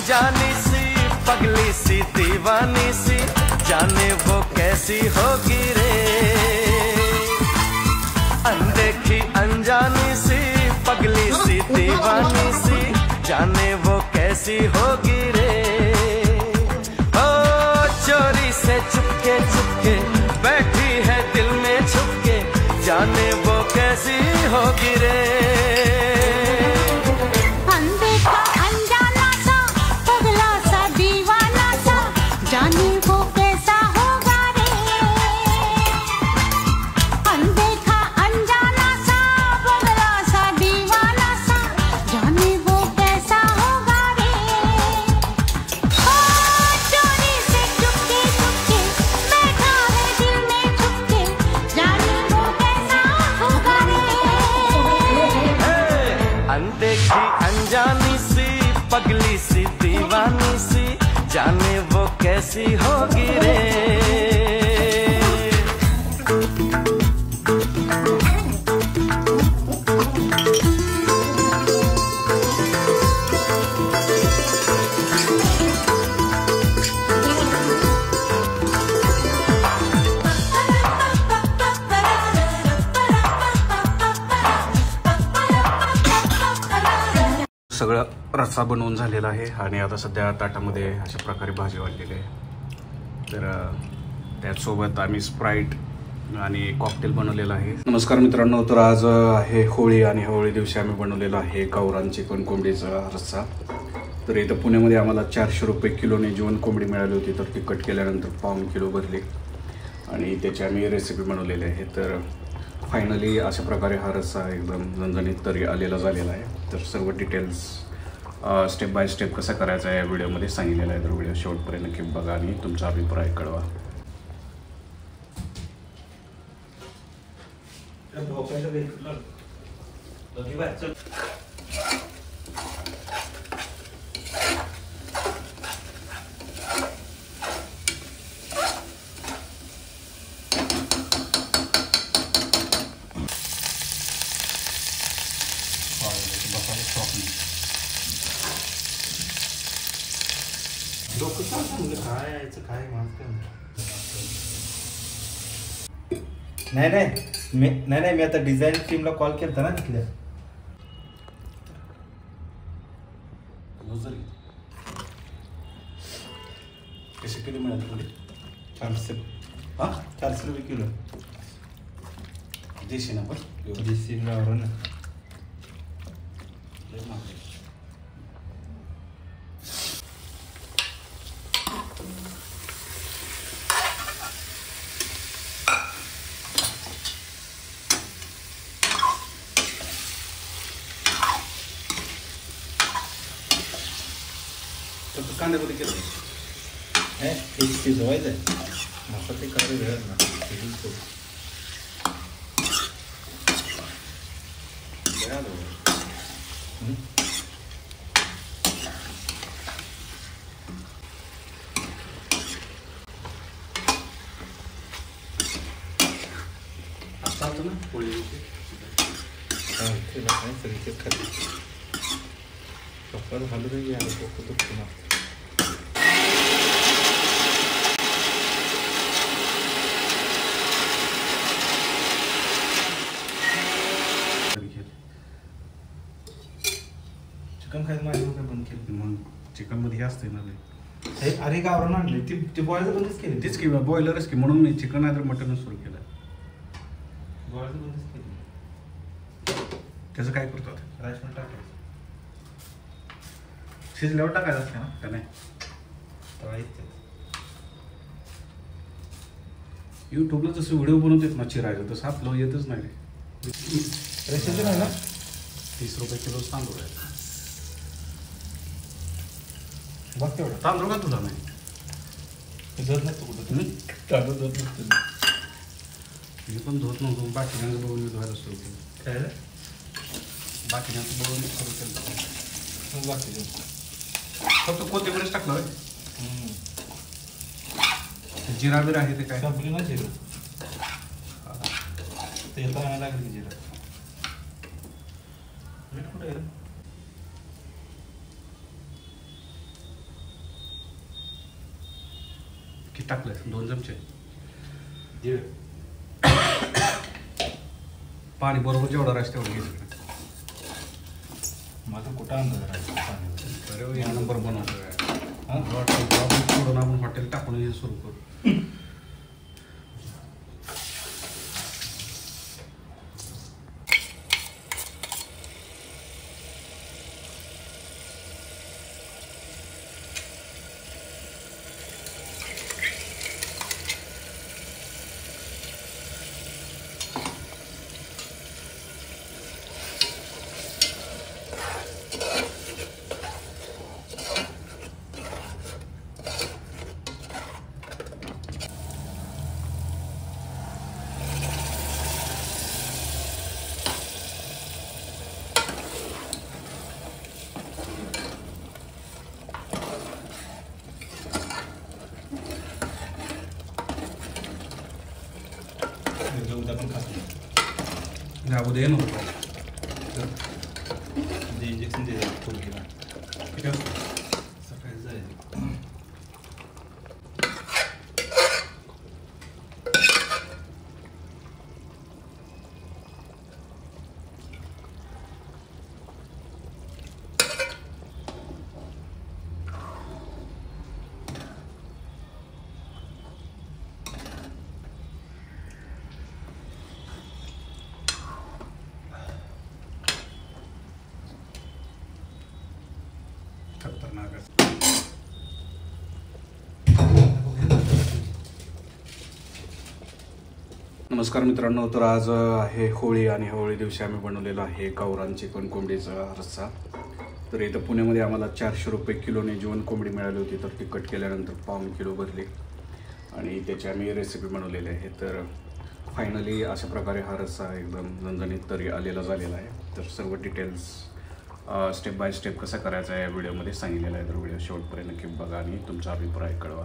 अनजानी सी पगली सी दीवानी सी, जाने वो कैसी होगी रे। अनदेखी अनजानी सी पगली सी दीवानी सी, जाने वो कैसी होगी रे। ओ चोरी से चुपके चुपके बैठी है दिल में छुपके, जाने वो कैसी होगी रे। अनदेखा अनजाना सा पगला सा दीवाना सा, जाने वो कैसा होगा रे। अनदेखा अनजाना सा पगला सा दीवाना सा, जाने वो कैसा होगा रे। ओ चोरी से चुपके चुपके बैठा है दिल में छुपके, जाने वो कैसा होगा रे। अनदेखी अनजानी सी पगली सी दीवानी सी, जाने वो कैसी होगी रे। सगळं रस्सा बनवून झालेला आहे आणि आता सध्या ताटामध्ये अशा प्रकारे भाजी वाढलेली आहे। तर त्याचसोबत आम्ही स्प्राईट आणि कॉकटेल बनवलेलं आहे। नमस्कार मित्रांनो, तर आज आहे होळी आणि होळी दिवशी आम्ही बनवलेला आहे गावरान चिकन कोंबडीचा रस्सा। तर इथं पुण्यामध्ये आम्हाला 400 रुपये किलोने जीवन कोंबडी मिळाली होती, तर ती कट केल्यानंतर पाऊण किलो भरली आणि त्याची आम्ही रेसिपी बनवलेली आहे। तर फायनली अशा प्रकारे हा रस्सा एकदम झणझणीत तरी आलेला झालेला आहे। तर सर्व डिटेल्स स्टेप बाय स्टेप कसा करायचा आहे या व्हिडिओमध्ये सांगितलेलं आहे। तर व्हिडिओ शेवटपर्यंत नक्की बघा आणि तुमचा अभिप्राय कळवा। नाही मी आता डिझाईन टीमला कॉल केलता ना तिथल्या। कसे किलो मिळाले? 400 रुपये किलो। देशी ना पण देशी गावरान ना। कांद्यामध्ये केलं एक शिजवायचं आहे, मसाला ते करायला वेळ ना। आता ना पोळी सगळी खाली पप्पा झालं तर यार पुन्हा चिकन खायचं माझ्या काय बंद केलं। मग चिकन मध्ये असते ना अरे गावरान आणले ते बॉयलर बंदच केले। तेच की बॉयलरच की, म्हणून मी चिकन नाही तर मटनच सुरू केलं। बॉयलर बंदच केले। त्याचं काय करतो राईस पण टाकायचं, शिजल्यावर टाकायचं असते ना का नाही? तळायचं। यूट्यूबला जसं व्हिडिओ बनवतात ना चिरायचं, तसं आपलं येतच नाही। रेसिपी नाही ना। 30 रुपये किलो तांदूळ आहे। बघ तेवढं तांदूळ का तुला नाही? धुत नसतो कुठं तुम्ही? तांदूळ धुत नसतो मी पण धुत नव्हतो, बाकीच्यांचं बघून मी धुवायला सुरू केलं। काय बाकीच्यांचं बघून मी सुरू केलं। बाकी फक्त कोथिंबीरच टाकलं होय? जिरा बिरा आहे ते काय? संपली ना जिरं, ते येताना लागेल की जिरं। मीठ कुठे आहे? किती टाकलं? 2 चमचे. पाणी बरोबर जेवढं राईस तेवढं घ्यायचं. माझं कुठं आणलं अरे या नंबर बनवतो. सोडून आपण हॉटेल टाकून हे सुरू करू. उद्या नव्हतं ते इंजेक्शन दे फुल केला ठीक आहे. सकाळी जाईल. खतरनाक. नमस्कार मित्रांनो, तर आज आहे होळी आणि होळी दिवशी आम्ही बनवलेला आहे गावरान चिकन कोंबडीचा रस्सा. तर इथं पुण्यामध्ये आम्हाला 400 रुपये किलोने जीवन कोंबडी मिळाली होती, तर ती कट केल्यानंतर 1.5 किलो भरली आणि त्याची आम्ही रेसिपी बनवलेली आहे. तर फायनली अशा प्रकारे हा रस्सा एकदम झणझणीत तरी आलेला झालेला आहे. तर सर्व डिटेल्स स्टेप बाय स्टेप कसं करायचं आहे या व्हिडिओमध्ये सांगितलेलं आहे. तर व्हिडिओ शेवटपर्यंत नक्की बघा आणि तुमचा अभिप्राय कळवा.